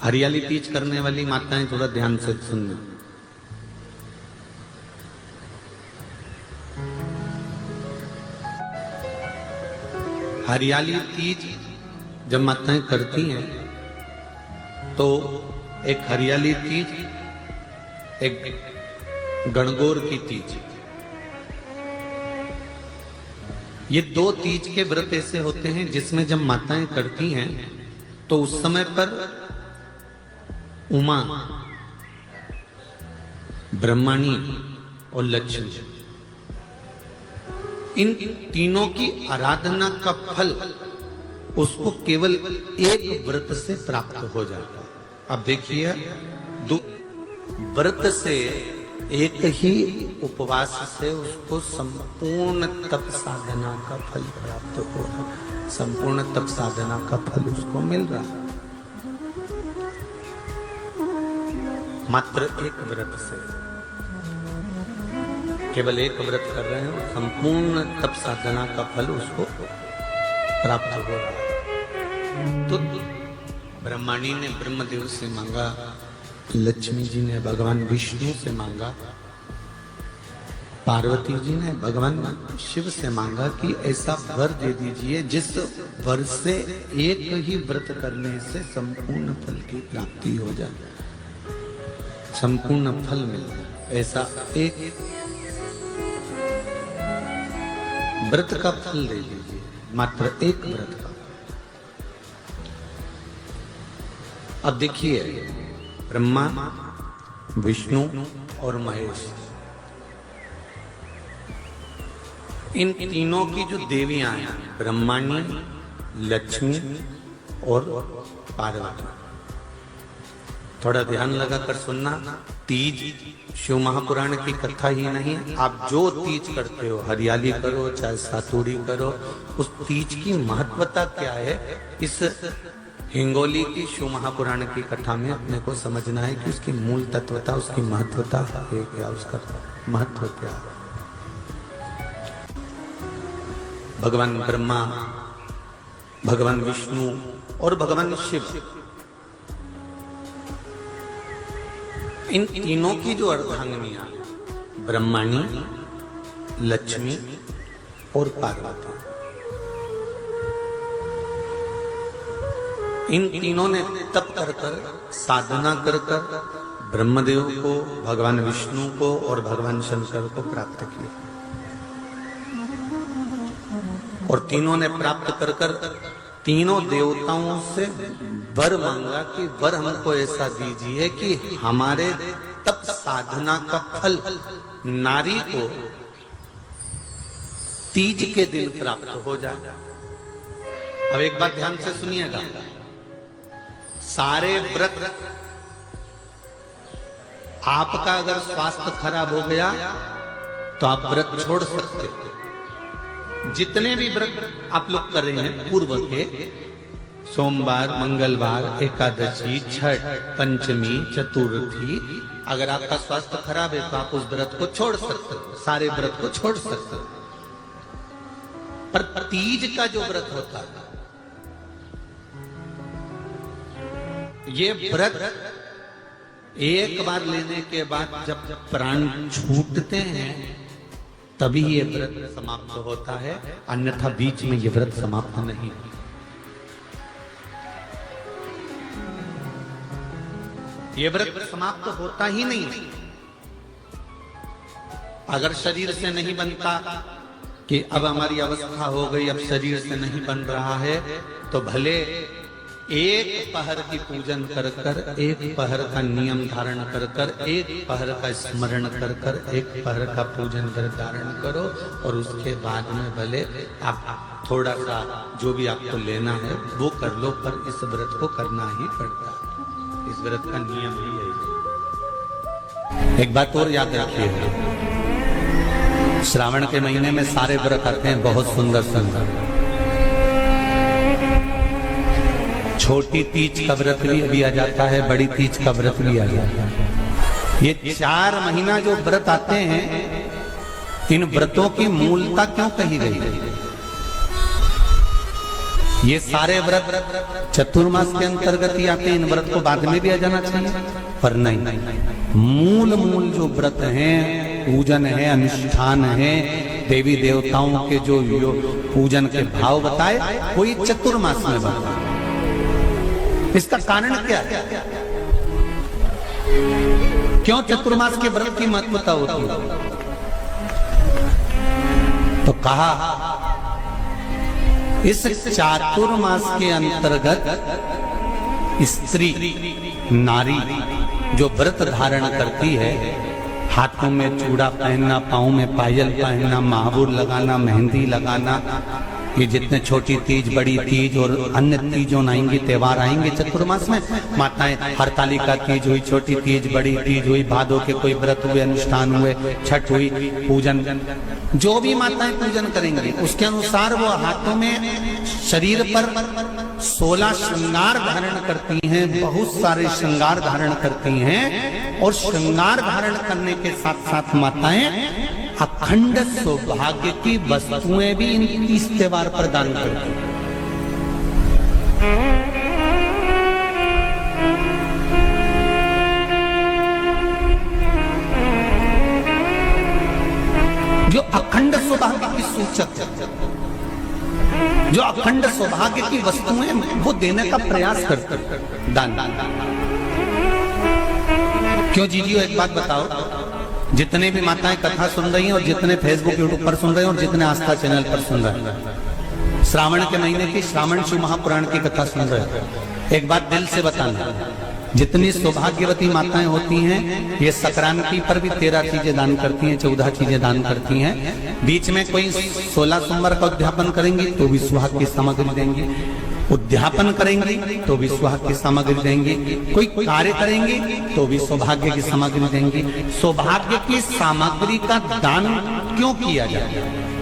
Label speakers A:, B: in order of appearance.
A: हरियाली तीज करने वाली माताएं थोड़ा ध्यान से सुनना। हरियाली तीज जब माताएं करती हैं तो एक हरियाली तीज, एक गणगौर की तीज, ये दो तीज के व्रत ऐसे होते हैं जिसमें जब माताएं करती हैं तो उस समय पर उमा, ब्रह्मणी और लक्ष्मी, इन तीनों की आराधना का फल उसको केवल एक व्रत से प्राप्त हो जाता है। अब देखिए, व्रत से एक ही उपवास से उसको संपूर्ण तप साधना का फल प्राप्त हो रहा है, संपूर्ण तप साधना का फल उसको मिल रहा है। मात्र एक व्रत से, केवल एक व्रत कर रहे हैं, संपूर्ण तप साधना का फल उसको प्राप्त हो रहा है। तो ब्रह्मणी ने ब्रह्मदेव से मांगा, लक्ष्मी जी ने भगवान विष्णु से मांगा, पार्वती जी ने भगवान शिव से मांगा कि ऐसा वर दे दीजिए जिस वर से एक ही व्रत करने से संपूर्ण फल की प्राप्ति हो जाए, संपूर्ण फल मिल जाए। ऐसा एक व्रत का फल दे दीजिए, मात्र एक व्रत का। अब देखिए, ब्रह्मा, विष्णु और महेश, इन तीनों की जो देवियां हैं, ब्रह्मणी, लक्ष्मी और पार्वती, थोड़ा ध्यान लगाकर सुनना। तीज शिव महापुराण की कथा ही नहीं, आप जो तीज करते हो, हरियाली करो चाहे सातुड़ी करो, उस तीज की महत्वता क्या है, इस हिंगोली की शिव महापुराण की कथा में अपने को समझना है कि उसकी मूल तत्वता, उसकी महत्वता है क्या, उसका महत्व क्या है। भगवान ब्रह्मा, भगवान विष्णु और भगवान शिव, इन तीनों की जो अर्धांगिनियां, ब्रह्मणी, लक्ष्मी और पार्वती, इन तीनों ने तप कर कर, साधना कर कर ब्रह्मदेव को, भगवान विष्णु को और भगवान शंकर को प्राप्त किया। और तीनों ने प्राप्त कर कर तीनों देवताओं से वर मांगा कि वर हमको ऐसा दीजिए कि हमारे तप साधना का फल नारी को तीज के दिन प्राप्त हो जाए। अब एक बात ध्यान से सुनिएगा, सारे व्रत, आपका अगर स्वास्थ्य खराब हो गया तो आप व्रत छोड़ सकते हो। जितने भी व्रत आप लोग कर रहे हैं पूर्व के, सोमवार, मंगलवार, एकादशी, छठ, पंचमी, चतुर्थी, अगर आपका स्वास्थ्य खराब है तो आप उस व्रत को छोड़ सकते हो, सारे व्रत को छोड़ सकते हो। पर तीज का जो व्रत होता है, ये व्रत एक बार लेने के बाद जब प्राण छूटते हैं तभी ये व्रत समाप्त होता है, अन्यथा बीच में ये व्रत समाप्त नहीं। ये व्रत समाप्त होता ही नहीं। अगर शरीर से नहीं बनता कि अब हमारी अवस्था हो गई, अब शरीर से नहीं बन रहा है, तो भले एक पहर की पूजन कर कर, एक पहर का नियम धारण कर कर, एक पहर का स्मरण कर कर, एक पहर का पूजन कर धारण करो, और उसके बाद में भले आप थोड़ा सा जो भी आपको लेना है वो कर लो, पर इस व्रत को करना ही पड़ता है। इस व्रत का नियम ही यही है। एक बात और याद रखिए, श्रावण के महीने में सारे व्रत आते हैं, बहुत सुंदर सुंदर। छोटी तीज का व्रत भी अभी आ जाता है, बड़ी तीज का व्रत भी आ जाता है। ये 4 महीना जो व्रत आते हैं, इन व्रतों की मूलता क्यों कही गई है? ये सारे व्रत चतुर्मास के अंतर्गत ही आते हैं, इन व्रत को बाद में भी आ जाना चाहिए, पर नहीं, मूल जो व्रत हैं, पूजन है, अनुष्ठान है, देवी देवताओं के जो पूजन के भाव बताए, वो ये चतुर्मास में बताए। इसका कारण क्या है? क्यों चतुर्मास के व्रत की महत्वता होती है? तो कहा इस चातुर्मास के अंतर्गत स्त्री नारी जो व्रत धारण करती है, हाथों में चूड़ा पहनना, पाँव में पायल पहनना, महावुर लगाना, मेहंदी लगाना, ये जितने छोटी तीज, बड़ी तीज और अन्य तीजों आएंगी, त्योहार आएंगे चतुर्मास में, माताएं हरतालिका तीज हुई, छोटी तीज, बड़ी तीज हुई, भादों के कोई व्रत हुए, अनुष्ठान हुए, छठ हुई, पूजन, जो भी माताएं पूजन करेंगी उसके अनुसार वो हाथों में, शरीर पर 16 श्रृंगार धारण करती हैं, बहुत सारे श्रृंगार धारण करती हैं, और श्रृंगार धारण करने के साथ साथ माताएं अखंड सौभाग्य की वस्तुएं भी इन 30 त्योहार पर दान करती हैं। जो अखंड सौभाग्य की सूचक है, जो अखंड सौभाग्य की वस्तुएं वो देने का प्रयास करते हैं, दान। क्यों जीजियो, एक बात बताओ, जितने भी माताएं कथा सुन रही हैं और जितने फेसबुक यूट्यूब पर सुन रहे हैं और जितने आस्था चैनल पर सुन रहे हैं, श्रावण के महीने की श्रावण शिव महापुराण की कथा सुन रहे हैं, एक बात दिल से बताना, जितनी सौभाग्यवती माताएं होती हैं, ये संक्रांति पर भी 13 चीजें दान करती हैं, 14 चीजें दान करती हैं। बीच में कोई 16 सोमवार का उद्यापन करेंगी तो भी सुहाग की सामग्री देंगी, उद्यापन करेंगी तो भी सुहाग की सामग्री देंगी, कोई कार्य करेंगी तो भी सौभाग्य की सामग्री देंगी। सौभाग्य की सामग्री का दान क्यों किया जाता है?